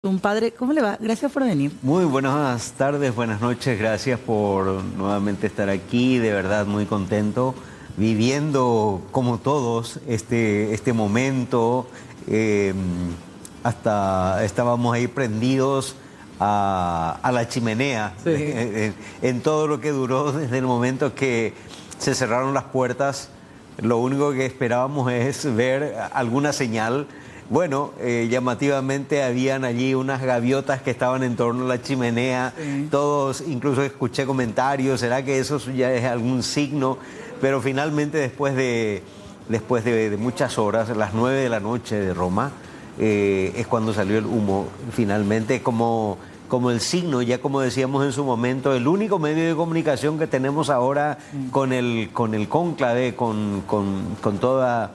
Un padre, ¿cómo le va? Gracias por venir. Muy buenas tardes, buenas noches, gracias por nuevamente estar aquí, de verdad muy contento, viviendo como todos este momento, eh, hasta estábamos ahí prendidos a la chimenea, Sí. en todo lo que duró desde el momento que se cerraron las puertas. Lo único que esperábamos es ver alguna señal. Bueno, llamativamente habían allí unas gaviotas que estaban en torno a la chimenea, Sí. todos, incluso escuché comentarios, ¿será que eso ya es algún signo? Pero finalmente después de muchas horas, a las 9 de la noche de Roma, es cuando salió el humo, finalmente como el signo, ya como decíamos en su momento, el único medio de comunicación que tenemos ahora con el cónclave, con toda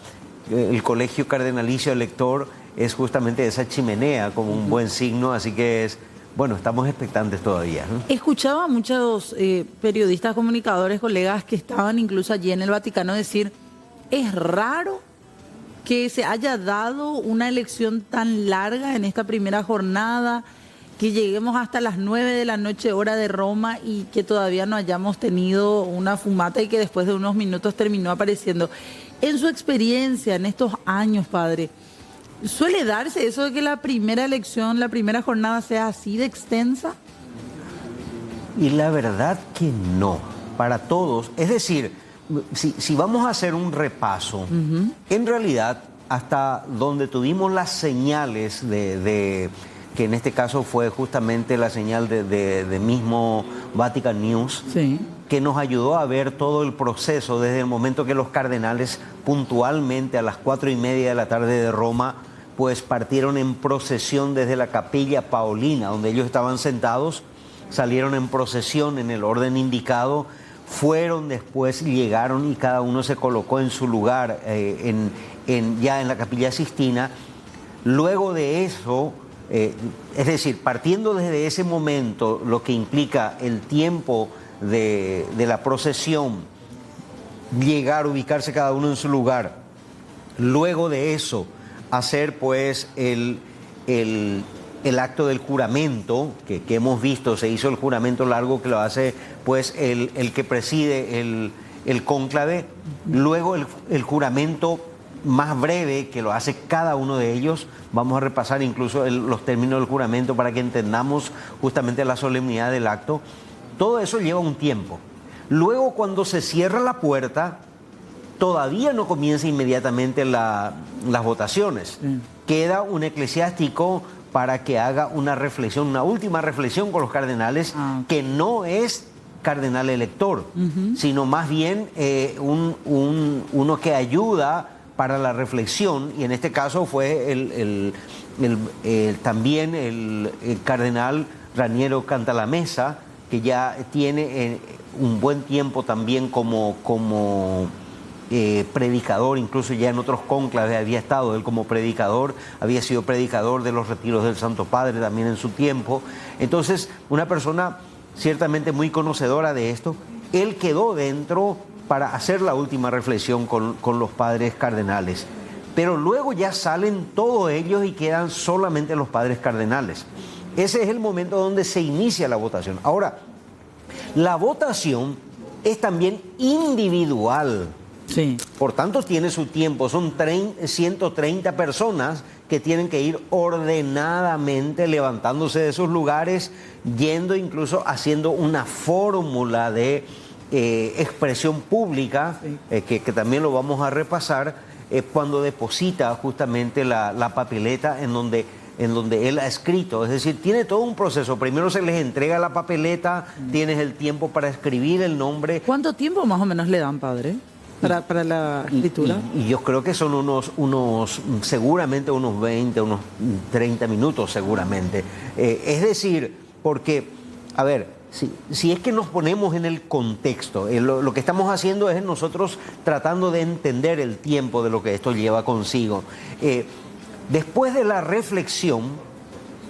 el colegio cardenalicio elector, es justamente esa chimenea como un buen signo, así que bueno, estamos expectantes todavía, ¿no? Escuchaba a muchos periodistas, comunicadores, colegas que estaban incluso allí en el Vaticano decir, es raro que se haya dado una elección tan larga en esta primera jornada, que lleguemos hasta las 9 de la noche hora de Roma y que todavía no hayamos tenido una fumata y que después de unos minutos terminó apareciendo. En su experiencia, en estos años, padre, ¿suele darse eso de que la primera elección, la primera jornada sea así de extensa? Y la verdad que no, para todos. Es decir, si vamos a hacer un repaso, en realidad, hasta donde tuvimos las señales que en este caso fue justamente la señal de mismo Vatican News, Sí. que nos ayudó a ver todo el proceso desde el momento que los cardenales puntualmente a las 4:30 de la tarde de Roma pues partieron en procesión desde la Capilla Paolina, donde ellos estaban sentados, salieron en procesión en el orden indicado, fueron después, llegaron y cada uno se colocó en su lugar ya en la Capilla Sistina. Luego de eso, es decir, partiendo desde ese momento, lo que implica el tiempo de la procesión, llegar, ubicarse cada uno en su lugar, luego de eso, hacer pues el acto del juramento, que hemos visto, se hizo el juramento largo que lo hace pues el que preside el cónclave, luego el juramento más breve que lo hace cada uno de ellos. Vamos a repasar incluso los términos del juramento para que entendamos justamente la solemnidad del acto. Todo eso lleva un tiempo. Luego, cuando se cierra la puerta, todavía no comienza inmediatamente las votaciones. Queda un eclesiástico para que haga una reflexión, una última reflexión con los cardenales, que no es cardenal elector, sino más bien uno que ayuda para la reflexión, y en este caso fue también el cardenal Raniero Cantalamessa, que ya tiene un buen tiempo también como predicador, incluso ya en otros cónclaves había estado él como predicador, había sido predicador de los retiros del Santo Padre también en su tiempo. Entonces, una persona ciertamente muy conocedora de esto. Él quedó dentro para hacer la última reflexión con los padres cardenales, pero luego ya salen todos ellos y quedan solamente los padres cardenales. Ese es el momento donde se inicia la votación. Ahora, la votación es también individual. Sí. Por tanto, tiene su tiempo. Son 130 personas que tienen que ir ordenadamente levantándose de sus lugares, yendo incluso haciendo una fórmula de expresión pública, sí, que también lo vamos a repasar, cuando deposita justamente la papeleta en donde él ha escrito. Es decir, tiene todo un proceso. Primero se les entrega la papeleta, tienes el tiempo para escribir el nombre. ¿Cuánto tiempo más o menos le dan, padre, para la escritura? Y yo creo que son seguramente unos 20, unos 30 minutos seguramente. Es decir, porque, a ver, si es que nos ponemos en el contexto, lo que estamos haciendo es nosotros tratando de entender el tiempo de lo que esto lleva consigo. Después de la reflexión,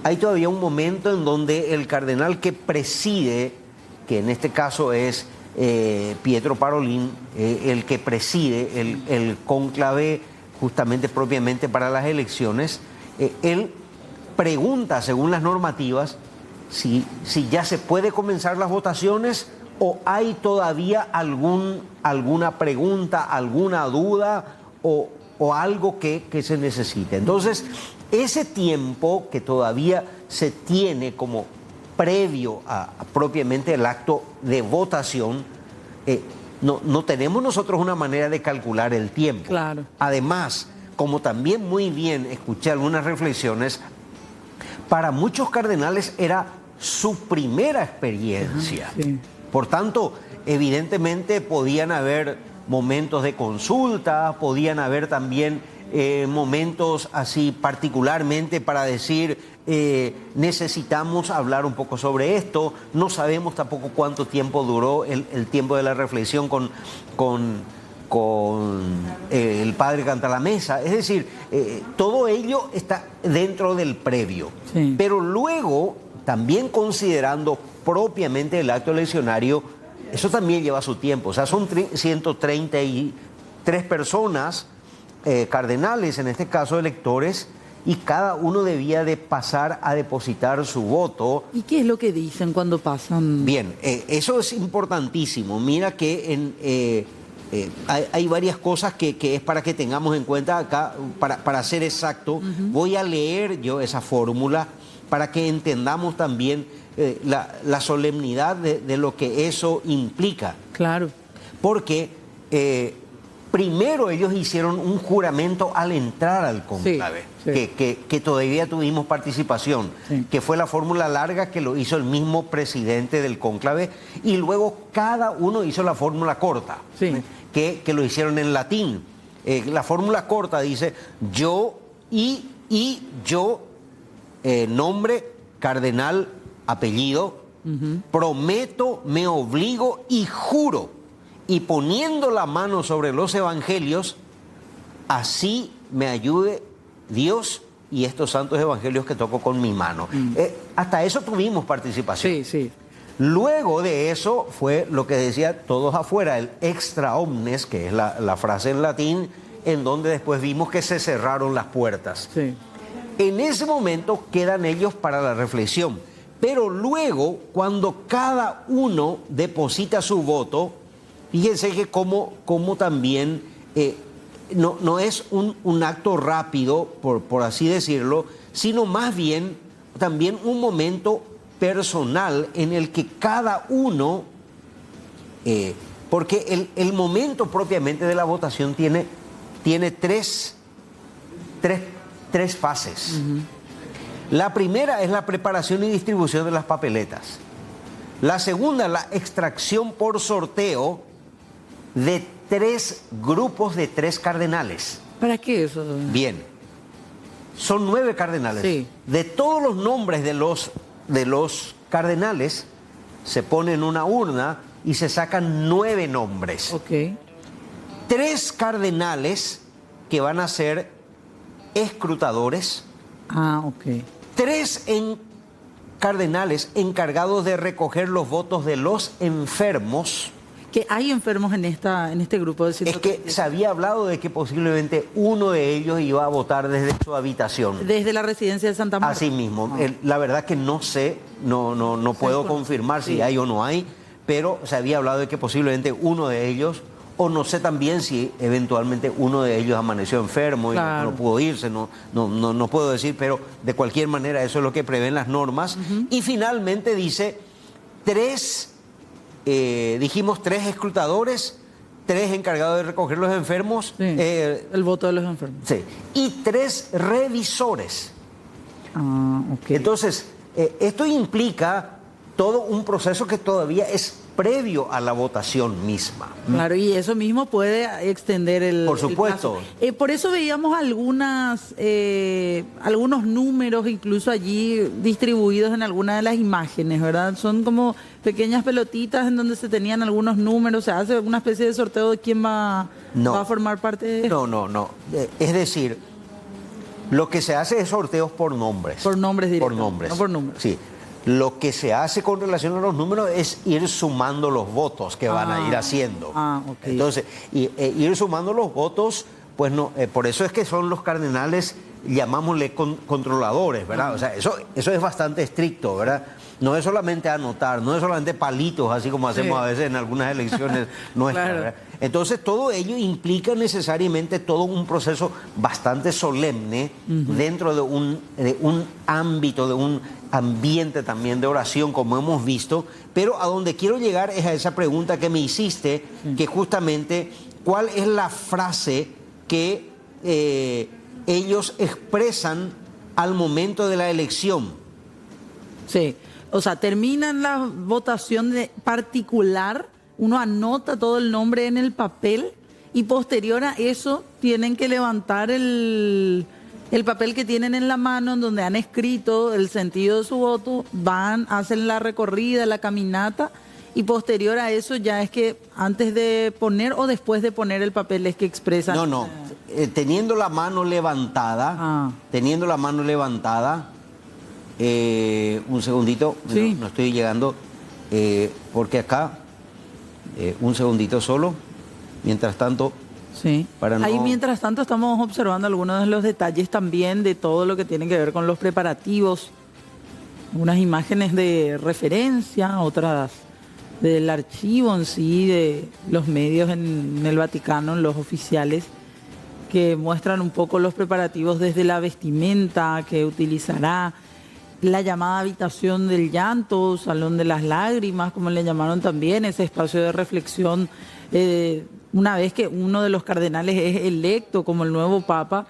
hay todavía un momento en donde el cardenal que preside, que en este caso es Pietro Parolin, el que preside el cónclave justamente propiamente para las elecciones, él pregunta, según las normativas, si ya se puede comenzar las votaciones o hay todavía alguna pregunta, alguna duda o algo que se necesite. Entonces, ese tiempo que todavía se tiene como previo a propiamente el acto de votación, no tenemos nosotros una manera de calcular el tiempo. Claro. Además, como también muy bien escuché algunas reflexiones, para muchos cardenales era su primera experiencia. Sí. Por tanto, evidentemente podían haber momentos de consulta, podían haber también momentos así particularmente para decir necesitamos hablar un poco sobre esto. No sabemos tampoco cuánto tiempo duró el tiempo de la reflexión con el padre Cantalamessa. Es decir, todo ello está dentro del previo. Sí. Pero luego, también considerando propiamente el acto eleccionario, eso también lleva su tiempo. O sea, son 133 personas, cardenales, en este caso electores, y cada uno debía de pasar a depositar su voto. ¿Y qué es lo que dicen cuando pasan? Bien, eso es importantísimo. Mira que hay varias cosas que es para que tengamos en cuenta acá, para ser exacto. Voy a leer yo esa fórmula para que entendamos también la solemnidad de lo que eso implica. Claro. Porque primero ellos hicieron un juramento al entrar al cónclave, sí. que todavía tuvimos participación, sí. que fue la fórmula larga que lo hizo el mismo presidente del cónclave, y luego cada uno hizo la fórmula corta, sí. que lo hicieron en latín. La fórmula corta dice: yo y yo, nombre, cardenal, apellido, prometo, me obligo y juro, y poniendo la mano sobre los evangelios, así me ayude Dios y estos santos evangelios que toco con mi mano. Hasta eso tuvimos participación. Sí, sí. Luego de eso fue lo que decía todos afuera, el extra omnes, que es la frase en latín, en donde después vimos que se cerraron las puertas. Sí. En ese momento quedan ellos para la reflexión, pero luego, cuando cada uno deposita su voto, fíjense que como también no es un acto rápido, por así decirlo, sino más bien también un momento personal en el que cada uno, porque el momento propiamente de la votación tiene tres fases. La primera es la preparación y distribución de las papeletas. La segunda, la extracción por sorteo de 3 grupos de 3 cardenales. ¿Para qué eso? Bien, son 9 cardenales. Sí. De todos los nombres de los cardenales, se pone en una urna y se sacan 9 nombres. Ok. 3 cardenales que van a ser escrutadores. Ah, ok. 3 cardenales encargados de recoger los votos de los enfermos. Que hay enfermos en este grupo de Es que se había hablado de que posiblemente uno de ellos iba a votar desde su habitación. Desde la residencia de Santa Marta. Así mismo. La verdad que no sé, no puedo confirmar si hay o no hay, pero se había hablado de que posiblemente uno de ellos, o no sé también si eventualmente uno de ellos amaneció enfermo y no pudo irse, no puedo decir, pero de cualquier manera eso es lo que prevén las normas. Y finalmente dice 3, dijimos 3 escrutadores, 3 encargados de recoger los enfermos. Sí, el voto de los enfermos. Sí, y 3 revisores. Ah, ok. Entonces, esto implica todo un proceso que todavía es previo a la votación misma. Claro, y eso mismo puede extender el Por supuesto. El plazo. Por eso veíamos algunos números incluso allí distribuidos en alguna de las imágenes, ¿verdad? Son como pequeñas pelotitas en donde se tenían algunos números, se hace una especie de sorteo de quién va a formar parte de esto. No. Es decir, lo que se hace es sorteos por nombres. Por nombres directos. Por nombres. No por números. Sí. Lo que se hace con relación a los números es ir sumando los votos que van a ir haciendo. Okay. Entonces, ir sumando los votos, pues no, por eso es que son los cardenales llamámosle controladores, ¿verdad? O sea, eso es bastante estricto, ¿verdad? No es solamente anotar, no es solamente palitos, así como hacemos a veces en algunas elecciones nuestras, Claro. ¿verdad? Entonces, todo ello implica necesariamente todo un proceso bastante solemne dentro de un ámbito, de un ambiente también de oración, como hemos visto. Pero a donde quiero llegar es a esa pregunta que me hiciste, que justamente, ¿cuál es la frase que ellos expresan al momento de la elección? Sí, o sea, terminan la votación particular, uno anota todo el nombre en el papel y posterior a eso tienen que levantar el papel que tienen en la mano en donde han escrito el sentido de su voto, van, hacen la recorrida, la caminata y posterior a eso ya es que antes de poner o después de poner el papel es que expresan. No, teniendo la mano levantada, un segundito, Sí. no estoy llegando, porque acá, un segundito solo, mientras tanto, Sí. para no... Ahí mientras tanto estamos observando algunos de los detalles también de todo lo que tiene que ver con los preparativos, unas imágenes de referencia, otras del archivo en sí, de los medios en el Vaticano, los oficiales, que muestran un poco los preparativos desde la vestimenta que utilizará, la llamada habitación del llanto, salón de las lágrimas, como le llamaron también, ese espacio de reflexión, una vez que uno de los cardenales es electo como el nuevo papa,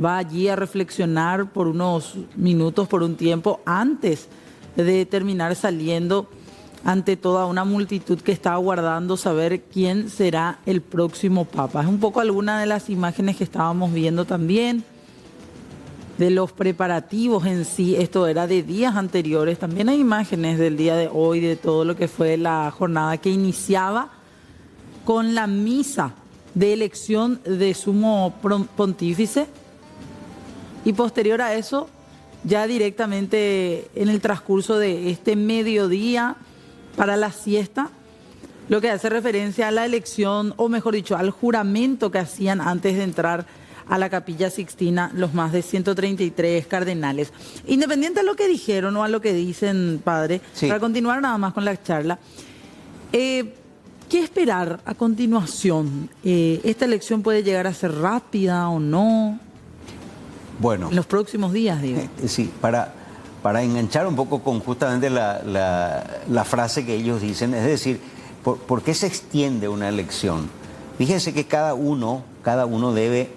va allí a reflexionar por unos minutos, por un tiempo, antes de terminar saliendo ante toda una multitud que está aguardando saber quién será el próximo papa. Es un poco alguna de las imágenes que estábamos viendo también, de los preparativos en sí. Esto era de días anteriores. También hay imágenes del día de hoy, de todo lo que fue la jornada que iniciaba con la misa de elección de sumo pontífice y posterior a eso, ya directamente en el transcurso de este mediodía para la siesta, lo que hace referencia a la elección, o mejor dicho, al juramento que hacían antes de entrar a la Capilla Sixtina los más de 133 cardenales. Independiente de lo que dijeron o a lo que dicen, padre, Sí. para continuar nada más con la charla, ¿qué esperar a continuación? ¿Esta elección puede llegar a ser rápida o no? Bueno, En los próximos días, digo. sí, para enganchar un poco con justamente la frase que ellos dicen, es decir, ¿por qué se extiende una elección? Fíjense que cada uno debe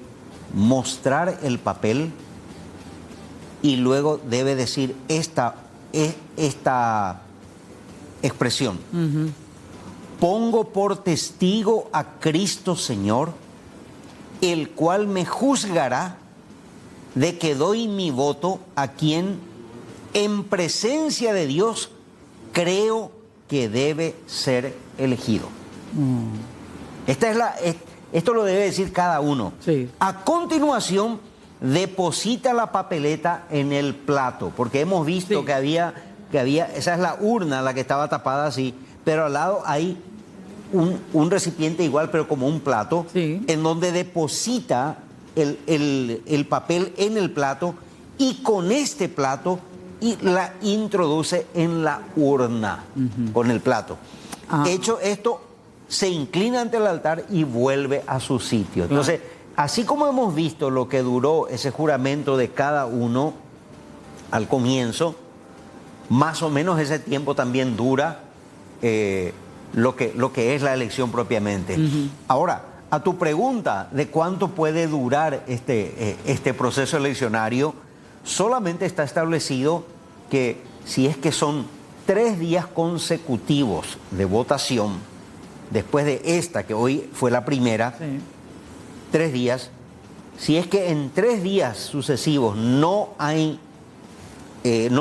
mostrar el papel y luego debe decir esta expresión. Pongo por testigo a Cristo Señor, el cual me juzgará de que doy mi voto a quien en presencia de Dios creo que debe ser elegido. Esto lo debe decir cada uno. Sí. A continuación, deposita la papeleta en el plato, porque hemos visto Sí. que había, esa es la urna la que estaba tapada así, pero al lado hay un recipiente igual, pero como un plato, Sí. en donde deposita el papel en el plato y con este plato y la introduce en la urna con el plato. Ah. Hecho esto, se inclina ante el altar y vuelve a su sitio. Entonces, así como hemos visto lo que duró ese juramento de cada uno al comienzo, más o menos ese tiempo también dura lo que es la elección propiamente. Ahora, a tu pregunta de cuánto puede durar este proceso eleccionario, solamente está establecido que si es que son 3 días consecutivos de votación, después de esta, que hoy fue la primera, Sí. 3 días, si es que en 3 días sucesivos no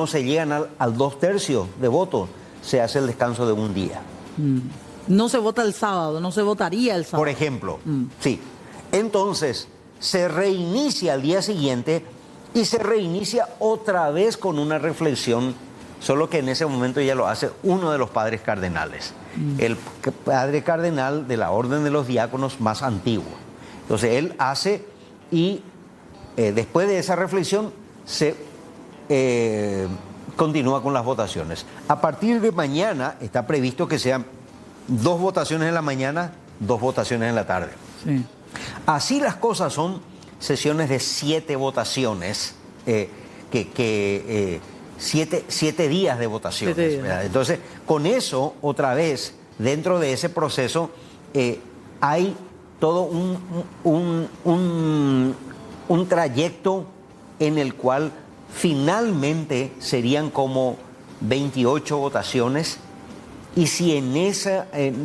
se llegan al 2/3 de votos, se hace el descanso de un día. No se vota el sábado, no se votaría el sábado. Por ejemplo, sí. Entonces, se reinicia al día siguiente y se reinicia otra vez con una reflexión, solo que en ese momento ya lo hace uno de los padres cardenales, el padre cardenal de la Orden de los Diáconos más antiguo. Entonces, él hace y después de esa reflexión se continúa con las votaciones. A partir de mañana está previsto que sean 2 votaciones en la mañana, 2 votaciones en la tarde. Sí. Así las cosas son sesiones de 7 votaciones, 7 días de votaciones. 7 días. ¿Verdad? Entonces, con eso, otra vez, dentro de ese proceso, hay todo un trayecto en el cual finalmente serían como 28 votaciones, y si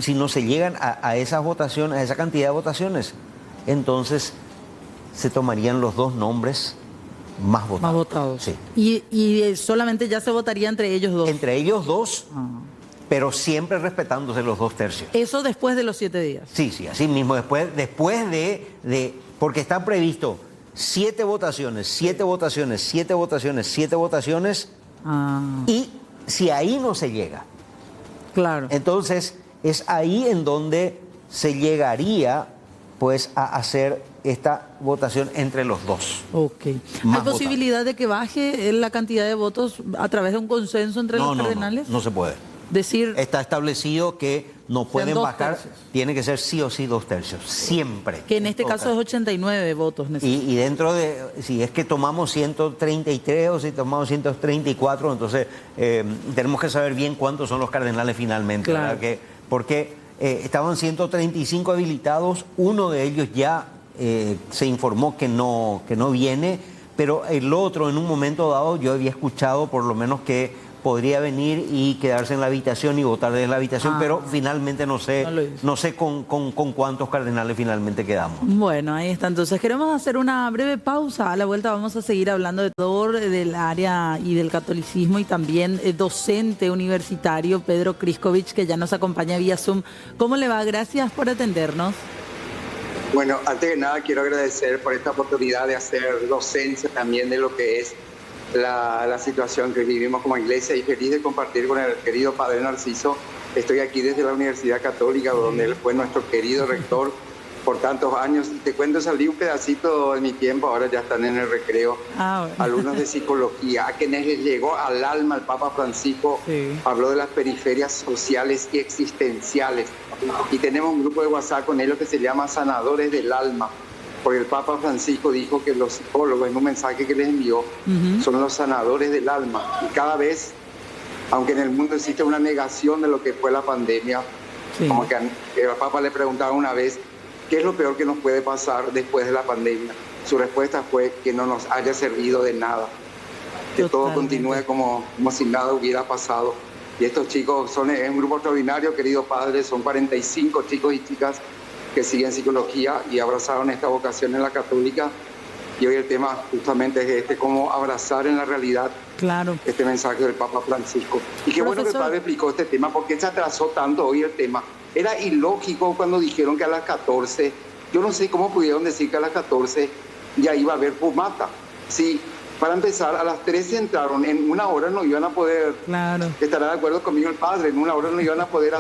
si no se llegan a esas votaciones, a esa cantidad de votaciones, entonces se tomarían los 2 nombres más votados. Más votados. Sí. Y solamente ya se votaría entre ellos 2. Entre ellos 2, pero siempre respetándose los 2 tercios. Eso después de los 7 días. Sí, así mismo, después porque está previsto 7 votaciones, 7 votaciones, 7 votaciones, 7 votaciones, y si ahí no se llega, claro, entonces es ahí en donde se llegaría pues a hacer esta votación entre los 2. Ok. ¿Hay posibilidad de que baje la cantidad de votos a través de un consenso entre los cardenales? No se puede. Decir, está establecido que no pueden 2 bajar, tercios. Tiene que ser sí o sí 2 tercios, siempre. Que en este caso es 89 votos. Y dentro de, si es que tomamos 133 o si tomamos 134, entonces tenemos que saber bien cuántos son los cardenales finalmente. Claro. ¿Verdad? Porque estaban 135 habilitados, uno de ellos ya se informó que no viene, pero el otro en un momento dado yo había escuchado por lo menos que podría venir y quedarse en la habitación y votar desde la habitación, pero finalmente no sé con cuántos cardenales finalmente quedamos. Bueno, ahí está. Entonces queremos hacer una breve pausa. A la vuelta vamos a seguir hablando de todo del área y del catolicismo, y también docente universitario Pedro Kriskovich, que ya nos acompaña vía Zoom. ¿Cómo le va? Gracias por atendernos. Bueno, antes de nada quiero agradecer por esta oportunidad de hacer docencia también de lo que es la situación que vivimos como iglesia, y feliz de compartir con el querido Padre Narciso. Estoy aquí desde la Universidad Católica, donde él fue nuestro querido rector por tantos años. Te cuento, salí un pedacito de mi tiempo, ahora ya están en el recreo. Bueno. Alumnos de psicología, a quienes les llegó al alma el Papa Francisco. Habló de las periferias sociales y existenciales. Y tenemos un grupo de WhatsApp con ellos que se llama Sanadores del Alma, porque el Papa Francisco dijo que los psicólogos, en un mensaje que les envió, son los sanadores del alma. Y cada vez, aunque en el mundo existe una negación de lo que fue la pandemia, como que al Papa le preguntaba una vez, ¿qué es lo peor que nos puede pasar después de la pandemia? Su respuesta fue que no nos haya servido de nada, que todo continúe como si nada hubiera pasado. Y estos chicos es un grupo extraordinario, querido Padre, son 45 chicos y chicas que siguen psicología y abrazaron esta vocación en la católica, y hoy el tema justamente es cómo abrazar en la realidad este mensaje del Papa Francisco. Y qué bueno que el Padre explicó este tema, porque se atrasó tanto hoy el tema. Era ilógico cuando dijeron que a las 14, yo no sé cómo pudieron decir que a las 14 ya iba a haber fumata. Sí, para empezar, a las 13 entraron, en una hora no iban a poder, estará de acuerdo conmigo el Padre, en una hora no iban a poder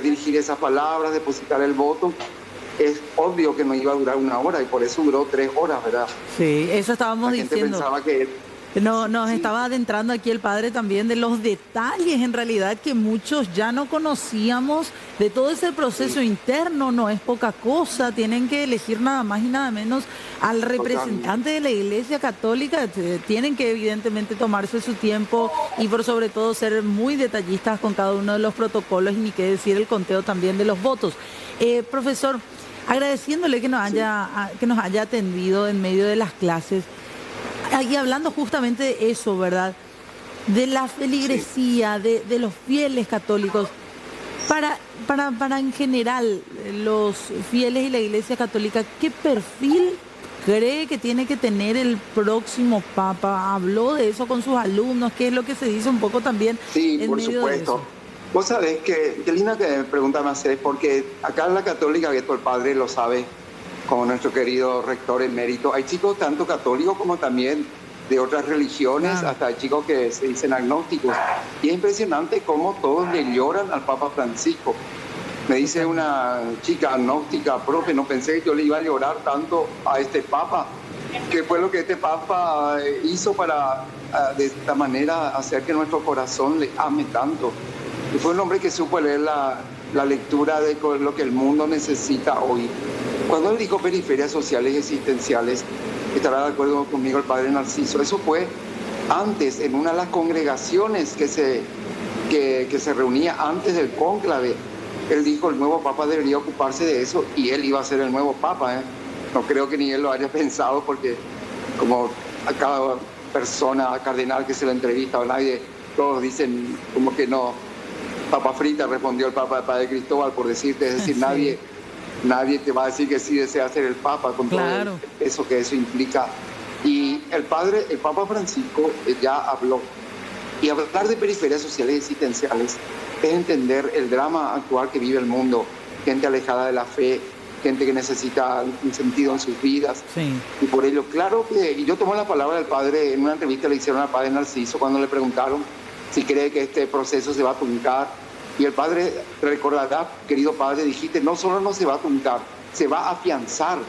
dirigir esas palabras, depositar el voto. Es obvio que no iba a durar una hora, y por eso duró 3 horas, ¿verdad? Sí, eso estábamos diciendo. La gente pensaba que... Nos estaba adentrando aquí el Padre también de los detalles, en realidad, que muchos ya no conocíamos de todo ese proceso interno. No es poca cosa, tienen que elegir nada más y nada menos al representante de la Iglesia Católica. Tienen que evidentemente tomarse su tiempo y por sobre todo ser muy detallistas con cada uno de los protocolos, y ni qué decir el conteo también de los votos. Profesor, agradeciéndole que nos haya atendido en medio de las clases. Y hablando justamente de eso, ¿verdad? De la feligresía, de los fieles católicos. Para en general, los fieles y la Iglesia Católica, ¿qué perfil cree que tiene que tener el próximo Papa? ¿Habló de eso con sus alumnos? ¿Qué es lo que se dice un poco también? Sí, por supuesto. Vos sabés que, qué linda que pregunta me haces, porque acá en la Católica, que el Padre lo sabe, como nuestro querido rector emérito, hay chicos tanto católicos como también de otras religiones, hasta hay chicos que se dicen agnósticos. Y es impresionante cómo todos le lloran al Papa Francisco. Me dice una chica agnóstica, profe, no pensé que yo le iba a llorar tanto a este Papa. qué fue lo que este Papa hizo para de esta manera hacer que nuestro corazón le ame tanto. Y fue un hombre que supo leer la lectura de lo que el mundo necesita hoy. Cuando él dijo periferias sociales y existenciales, estará de acuerdo conmigo el padre Narciso, eso fue antes, en una de las congregaciones que se reunía antes del cónclave. Él dijo, el nuevo Papa debería ocuparse de eso, y él iba a ser el nuevo Papa. No creo que ni él lo haya pensado, porque como a cada persona, cardenal que se lo entrevista o nadie, todos dicen como que no. Papa frita, respondió el Papa, Padre Cristóbal, por decirte, es decir, sí. Nadie te va a decir que sí desea ser el Papa, con claro. Todo eso que eso implica. Y el Papa Francisco ya habló. Y hablar de periferias sociales y existenciales es entender el drama actual que vive el mundo, gente alejada de la fe, gente que necesita un sentido en sus vidas. Sí. Y por ello, claro que, y yo tomo la palabra del padre, en una entrevista le hicieron al padre Narciso cuando le preguntaron si cree que este proceso se va a truncar. Y el padre recordará, querido padre, dijiste, no solo no se va a truncar, se va a afianzar,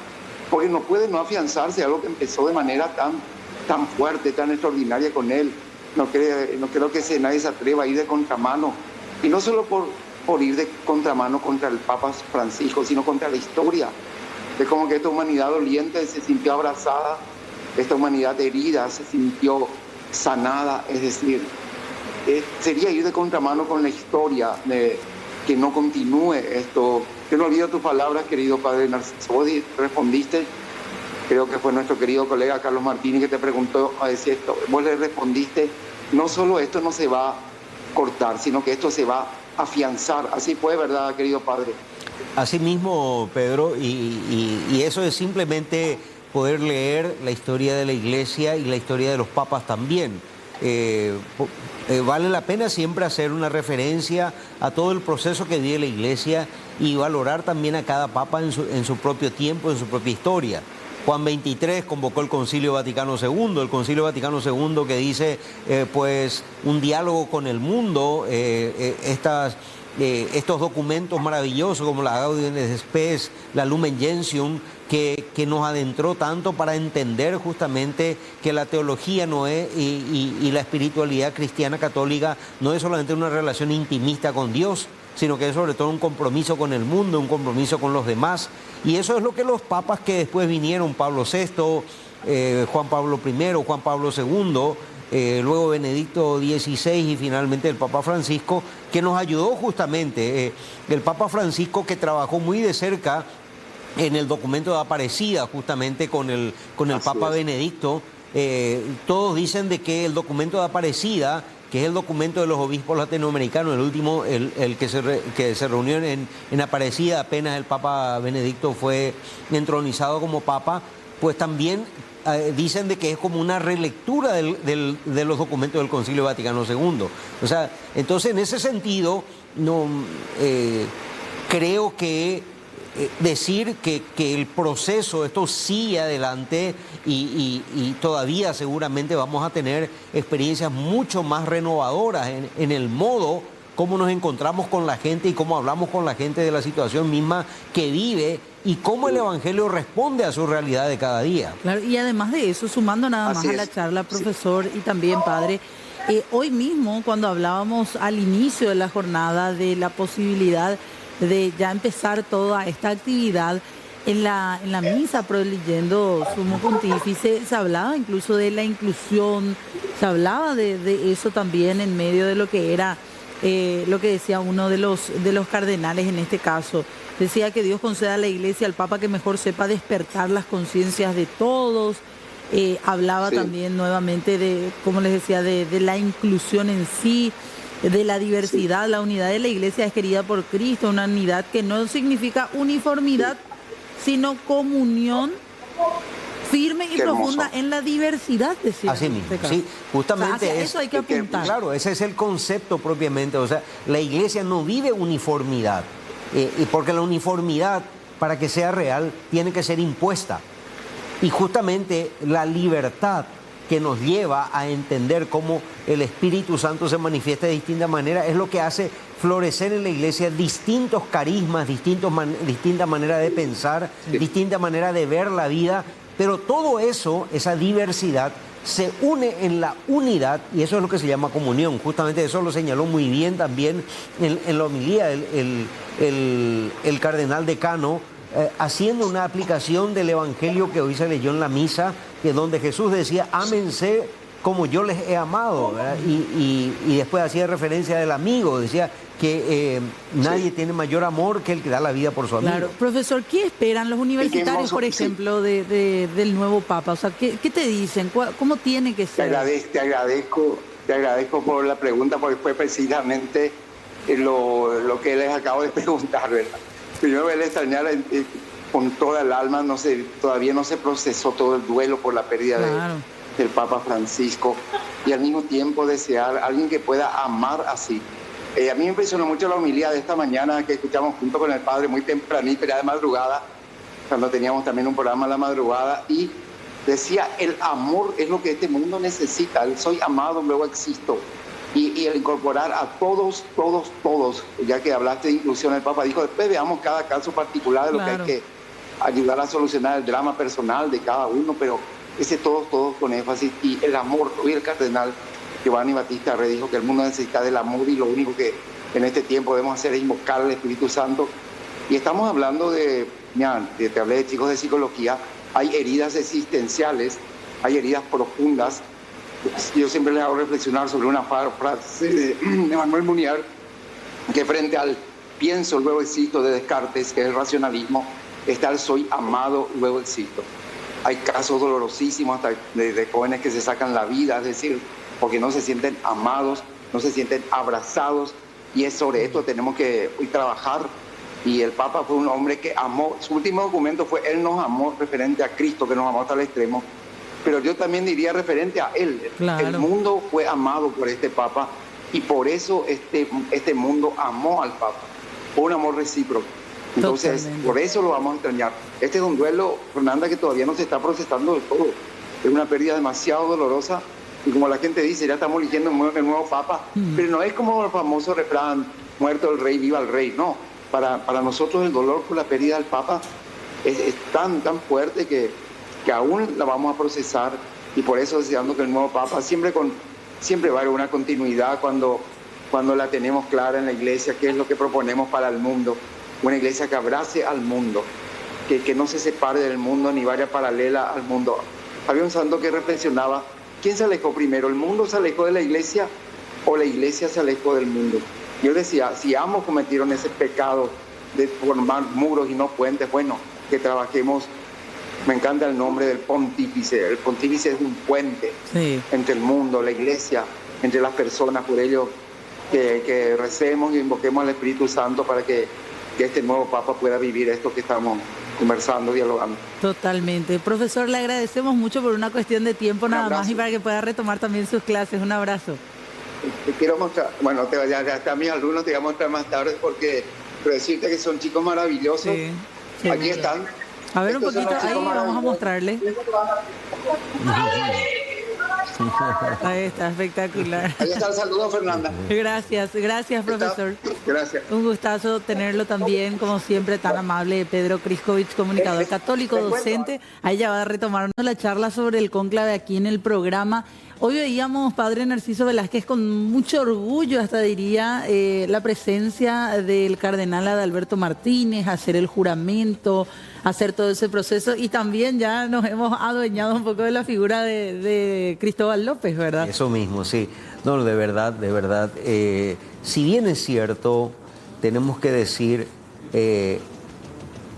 porque no puede no afianzarse algo que empezó de manera tan fuerte, tan extraordinaria con él. No creo que nadie se atreva a ir de contramano, y no solo por ir de contramano contra el Papa Francisco, sino contra la historia. Es como que esta humanidad doliente se sintió abrazada, esta humanidad herida se sintió sanada, es decir, sería ir de contramano con la historia, que no continúe esto. Que no olvido tus palabras, querido padre Narciso. Vos respondiste, creo que fue nuestro querido colega Carlos Martínez que te preguntó a decir esto. Vos le respondiste, no solo esto no se va a cortar, sino que esto se va a afianzar. Así fue, ¿verdad, querido padre? Así mismo, Pedro, y eso es simplemente poder leer la historia de la Iglesia y la historia de los papas también. Vale la pena siempre hacer una referencia a todo el proceso que vive la Iglesia y valorar también a cada papa en su propio tiempo, en su propia historia. Juan XXIII convocó el Concilio Vaticano II, el Concilio Vaticano II que dice pues un diálogo con el mundo, estos documentos maravillosos como la Gaudium et Spes, la Lumen Gentium, que nos adentró tanto para entender justamente que la teología no es y la espiritualidad cristiana católica no es solamente una relación intimista con Dios, sino que es sobre todo un compromiso con el mundo, un compromiso con los demás. Y eso es lo que los papas que después vinieron, Pablo VI, Juan Pablo I, Juan Pablo II, luego Benedicto XVI y finalmente el Papa Francisco, que nos ayudó justamente. El Papa Francisco, que trabajó muy de cerca en el documento de Aparecida, justamente con el Papa Benedicto. Todos dicen de que el documento de Aparecida, que es el documento de los obispos latinoamericanos, el último, el que se reunió en Aparecida apenas el Papa Benedicto fue entronizado como Papa, pues también dicen de que es como una relectura de los documentos del Concilio Vaticano II. O sea, entonces en ese sentido, no creo que decir que el proceso, esto sigue adelante y todavía seguramente vamos a tener experiencias mucho más renovadoras en el modo cómo nos encontramos con la gente y cómo hablamos con la gente de la situación misma que vive y cómo el Evangelio responde a su realidad de cada día. Claro, y además de eso, sumando nada más a la charla, profesor, y también padre, hoy mismo cuando hablábamos al inicio de la jornada de la posibilidad de ya empezar toda esta actividad, en la misa proleyendo Sumo Pontífice se hablaba incluso de la inclusión, se hablaba de eso también en medio de lo que era lo que decía uno de los cardenales en este caso. Decía que Dios conceda a la Iglesia, al Papa, que mejor sepa despertar las conciencias de todos. Hablaba también nuevamente de, como les decía, de la inclusión en sí, de la diversidad. La unidad de la Iglesia es querida por Cristo, una unidad que no significa uniformidad, sino comunión firme y profunda en la diversidad, decía. Así mismo, sí, justamente, o sea, eso hay que apuntar. Claro, ese es el concepto propiamente. O sea, la Iglesia no vive uniformidad, y porque la uniformidad, para que sea real, tiene que ser impuesta. Y justamente la libertad que nos lleva a entender cómo el Espíritu Santo se manifiesta de distintas maneras es lo que hace florecer en la Iglesia distintos carismas, distintas maneras de pensar, distintas maneras de ver la vida, Pero todo eso, esa diversidad, se une en la unidad y eso es lo que se llama comunión. Justamente eso lo señaló muy bien también en la homilía el cardenal decano, haciendo una aplicación del evangelio que hoy se leyó en la misa, que donde Jesús decía, ámense como yo les he amado, ¿verdad? Y después hacía referencia del amigo, decía que nadie tiene mayor amor que el que da la vida por su amigo. Claro, profesor, ¿qué esperan los universitarios, por ejemplo, del nuevo Papa? O sea, ¿qué te dicen? ¿Cómo tiene que ser? Te agradezco por la pregunta, porque fue precisamente lo que les acabo de preguntar, ¿verdad? Primero, el extrañar con toda el alma, todavía no se procesó todo el duelo por la pérdida del Papa Francisco, y al mismo tiempo desear a alguien que pueda amar así. A mí me impresionó mucho la homilía de esta mañana que escuchamos junto con el padre muy tempranito, ya de madrugada, cuando teníamos también un programa a la madrugada, y decía, el amor es lo que este mundo necesita, el soy amado, luego existo. Y el incorporar a todos, ya que hablaste de inclusión, el Papa dijo, después veamos cada caso particular de lo que hay que ayudar a solucionar el drama personal de cada uno, pero ese todos con énfasis, y el amor. Hoy el cardenal Giovanni Battista Re dijo que el mundo necesita del amor y lo único que en este tiempo debemos hacer es invocar al Espíritu Santo. Y estamos hablando te hablé de chicos de psicología, hay heridas existenciales, hay heridas profundas. Yo siempre les hago reflexionar sobre una frase de Manuel Munier, que frente al pienso, luego existo de Descartes, que es el racionalismo, está el soy amado, luego existo. Hay casos dolorosísimos hasta de jóvenes que se sacan la vida, es decir, porque no se sienten amados, no se sienten abrazados, y es sobre esto tenemos que hoy trabajar. Y el Papa fue un hombre que amó, su último documento fue Él nos amó, referente a Cristo, que nos amó hasta el extremo, pero yo también diría referente a Él. Claro. El mundo fue amado por este Papa, y por eso este mundo amó al Papa, fue un amor recíproco. Entonces, totalmente. Por eso lo vamos a extrañar. Este es un duelo, Fernanda, que todavía no se está procesando del todo. Es una pérdida demasiado dolorosa, y como la gente dice, ya estamos eligiendo el nuevo Papa, pero no es como el famoso refrán, muerto el rey, viva el rey. No, para nosotros el dolor por la pérdida del Papa es tan fuerte que aún la vamos a procesar, y por eso deseando que el nuevo Papa siempre va a haber una continuidad cuando la tenemos clara en la Iglesia, qué es lo que proponemos para el mundo. Una iglesia que abrace al mundo, que no se separe del mundo ni vaya paralela al mundo. Había un santo que reflexionaba, ¿quién se alejó primero? ¿El mundo se alejó de la iglesia o la iglesia se alejó del mundo? Yo decía, si ambos cometieron ese pecado de formar muros y no puentes, bueno, que trabajemos. Me encanta el nombre del pontífice. El pontífice es un puente entre el mundo, la iglesia, entre las personas. Por ello, que recemos y invoquemos al Espíritu Santo para que este nuevo Papa pueda vivir esto que estamos conversando, dialogando. Totalmente. Profesor, le agradecemos mucho por una cuestión de tiempo nada más, y para que pueda retomar también sus clases. Un abrazo. Te quiero mostrar, bueno, ya está mis alumnos, te voy a mostrar más tarde, pero decirte que son chicos maravillosos. Sí, aquí están. A ver, un poquito, ahí vamos a mostrarle. Ahí está, espectacular. Ahí está el saludo, Fernanda. Gracias, profesor. Gracias. Un gustazo tenerlo también, como siempre, tan amable, Pedro Kriskovich, comunicador católico, docente. Ahí ya va a retomar la charla sobre el cónclave aquí en el programa. Hoy veíamos, padre Narciso Velázquez, con mucho orgullo, hasta diría, la presencia del cardenal Adalberto Martínez, hacer el juramento, hacer todo ese proceso, y también ya nos hemos adueñado un poco de la figura de Cristóbal López, ¿verdad? Eso mismo, sí. No, de verdad, si bien es cierto, tenemos que decir,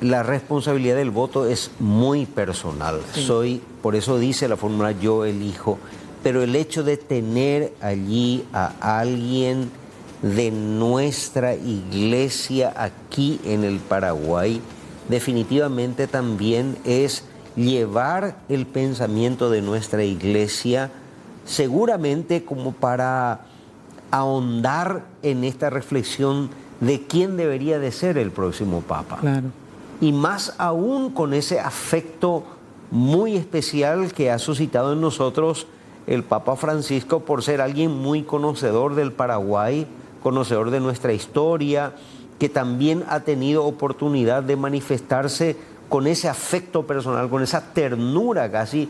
la responsabilidad del voto es muy personal. Sí. Por eso dice la fórmula, yo elijo. Pero el hecho de tener allí a alguien de nuestra iglesia aquí en el Paraguay, definitivamente también es llevar el pensamiento de nuestra iglesia, seguramente como para ahondar en esta reflexión de quién debería de ser el próximo Papa. Claro. Y más aún con ese afecto muy especial que ha suscitado en nosotros el Papa Francisco, por ser alguien muy conocedor del Paraguay, conocedor de nuestra historia, que también ha tenido oportunidad de manifestarse con ese afecto personal, con esa ternura casi,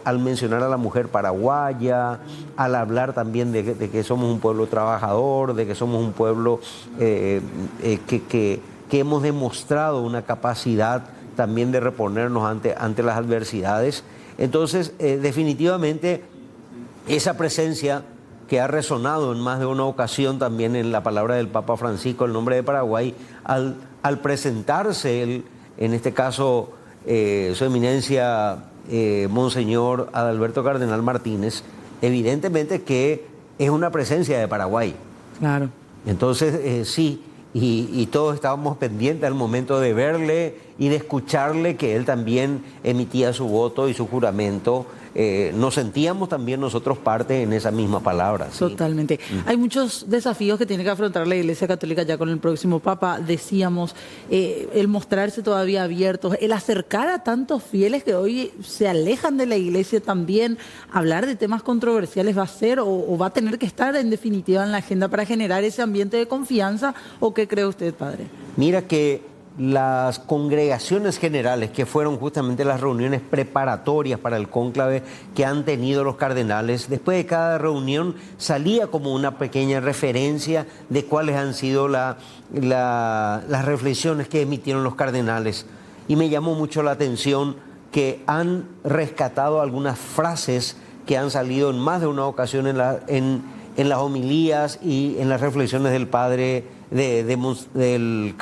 al mencionar a la mujer paraguaya, al hablar también de que somos un pueblo trabajador, de que somos un pueblo que hemos demostrado una capacidad también de reponernos ante las adversidades. Entonces, definitivamente, esa presencia que ha resonado en más de una ocasión también en la palabra del Papa Francisco, el nombre de Paraguay, al presentarse, en este caso, su eminencia, Monseñor Adalberto Cardenal Martínez, evidentemente que es una presencia de Paraguay. Claro. Entonces, sí, y todos estábamos pendientes al momento de verle y de escucharle que él también emitía su voto y su juramento. Nos sentíamos también nosotros parte en esa misma palabra. ¿Sí? Totalmente. Hay muchos desafíos que tiene que afrontar la Iglesia Católica ya con el próximo Papa. Decíamos, el mostrarse todavía abiertos, el acercar a tantos fieles que hoy se alejan de la Iglesia también. Hablar de temas controversiales va a ser o va a tener que estar en definitiva en la agenda para generar ese ambiente de confianza. ¿O qué cree usted, padre? Mira que las congregaciones generales, que fueron justamente las reuniones preparatorias para el cónclave que han tenido los cardenales, después de cada reunión salía como una pequeña referencia de cuáles han sido las reflexiones que emitieron los cardenales. Y me llamó mucho la atención que han rescatado algunas frases que han salido en más de una ocasión en las homilías y en las reflexiones del padre del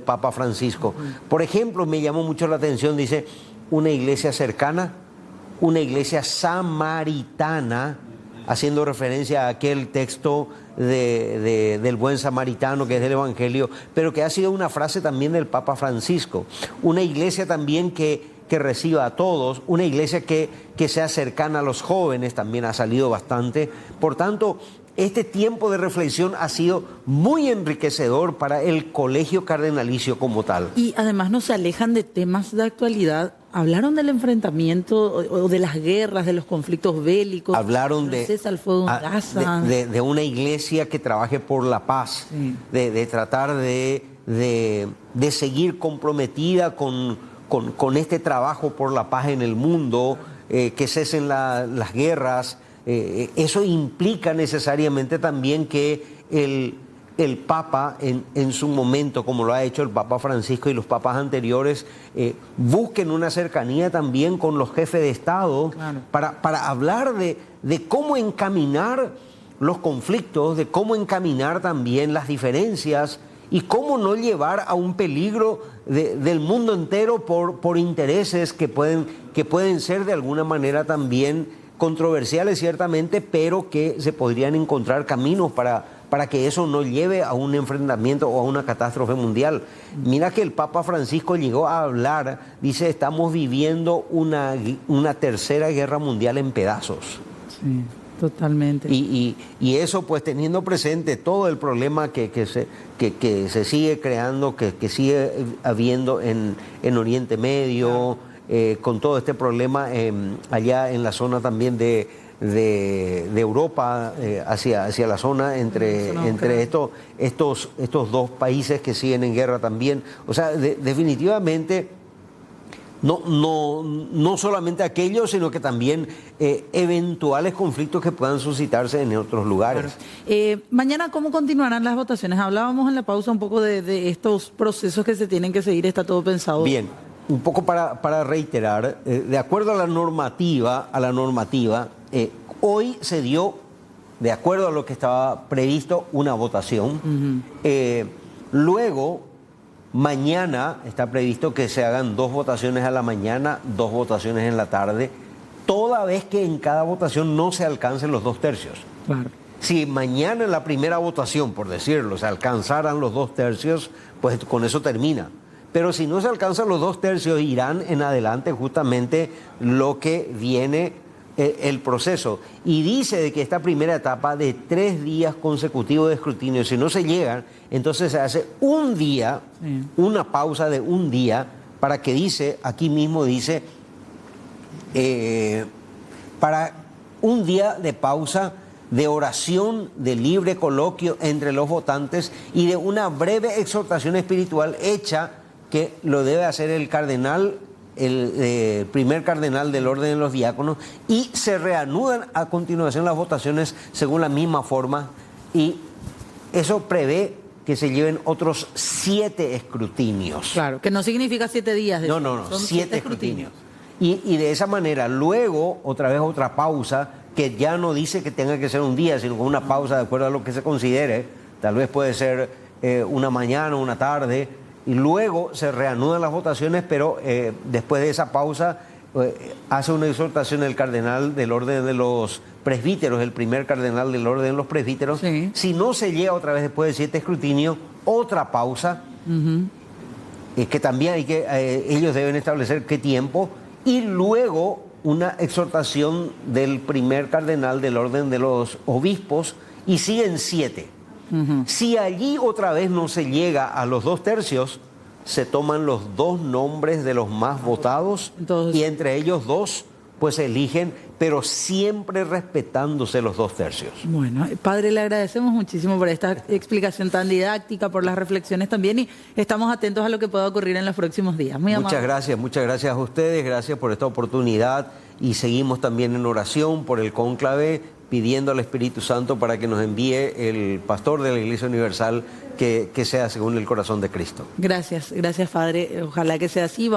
Papa Francisco. Por ejemplo, me llamó mucho la atención, dice, una iglesia cercana, una iglesia samaritana, haciendo referencia a aquel texto del buen samaritano que es del Evangelio, pero que ha sido una frase también del Papa Francisco. Una iglesia también que reciba a todos, una iglesia que sea cercana a los jóvenes, también ha salido bastante. Por tanto, este tiempo de reflexión ha sido muy enriquecedor para el colegio cardenalicio como tal. Y además no se alejan de temas de actualidad. Hablaron del enfrentamiento o de las guerras, de los conflictos bélicos. Hablaron al fuego en Gaza. De una iglesia que trabaje por la paz, sí. de tratar de seguir comprometida con este trabajo por la paz en el mundo, que cesen las guerras. Eso implica necesariamente también que el Papa en su momento, como lo ha hecho el Papa Francisco y los papas anteriores, busquen una cercanía también con los jefes de Estado, claro, para hablar de cómo encaminar los conflictos, de cómo encaminar también las diferencias y cómo no llevar a un peligro del mundo entero por intereses que pueden ser de alguna manera también controversiales ciertamente, pero que se podrían encontrar caminos para que eso no lleve a un enfrentamiento o a una catástrofe mundial. Mira que el Papa Francisco llegó a hablar, dice, estamos viviendo una tercera guerra mundial en pedazos. Sí, totalmente. Y eso, pues, teniendo presente todo el problema que se sigue creando, que sigue habiendo en Oriente Medio, claro, con todo este problema allá en la zona también de Europa, hacia la zona entre estos dos países que siguen en guerra también. O sea, definitivamente no solamente aquellos, sino que también eventuales conflictos que puedan suscitarse en otros lugares. Claro. Mañana, ¿cómo continuarán las votaciones? Hablábamos en la pausa un poco de estos procesos que se tienen que seguir, está todo pensado. Bien. Un poco para reiterar, de acuerdo a la normativa, hoy se dio, de acuerdo a lo que estaba previsto, una votación. Luego, mañana está previsto que se hagan 2 votaciones a la mañana, 2 votaciones en la tarde, toda vez que en cada votación no se alcancen los 2 tercios. Claro. Si mañana en la primera votación, por decirlo, se alcanzaran los 2 tercios, pues con eso termina. Pero si no se alcanzan los 2 tercios, irán en adelante justamente lo que viene el proceso. Y dice de que esta primera etapa de 3 días consecutivos de escrutinio, si no se llegan, entonces se hace un día, una pausa de un día, para que dice, aquí mismo dice, para un día de pausa, de oración, de libre coloquio entre los votantes y de una breve exhortación espiritual hecha, que lo debe hacer el cardenal, el primer cardenal del orden de los diáconos, y se reanudan a continuación las votaciones según la misma forma, y eso prevé que se lleven otros 7 escrutinios. Claro, que no significa 7 días. No, son 7 escrutinios. Y de esa manera, luego, otra vez otra pausa, que ya no dice que tenga que ser un día, sino con una pausa de acuerdo a lo que se considere. Tal vez puede ser una mañana, una tarde, y luego se reanudan las votaciones, pero después de esa pausa hace una exhortación el cardenal del orden de los presbíteros, el primer cardenal del orden de los presbíteros. Sí. Si no se llega otra vez después de 7 escrutinios, otra pausa, que también hay que, ellos deben establecer qué tiempo, y luego una exhortación del primer cardenal del orden de los obispos, y siguen 7. Si allí otra vez no se llega a los 2/3, se toman los 2 nombres de los más votados. Entonces, y entre ellos 2 pues se eligen, pero siempre respetándose los 2/3. Bueno, padre, le agradecemos muchísimo por esta explicación tan didáctica, por las reflexiones también, y estamos atentos a lo que pueda ocurrir en los próximos días. Muy amable. Muchas gracias a ustedes, gracias por esta oportunidad, y seguimos también en oración por el cónclave, pidiendo al Espíritu Santo para que nos envíe el pastor de la Iglesia Universal que sea según el corazón de Cristo. Gracias, padre. Ojalá que sea así.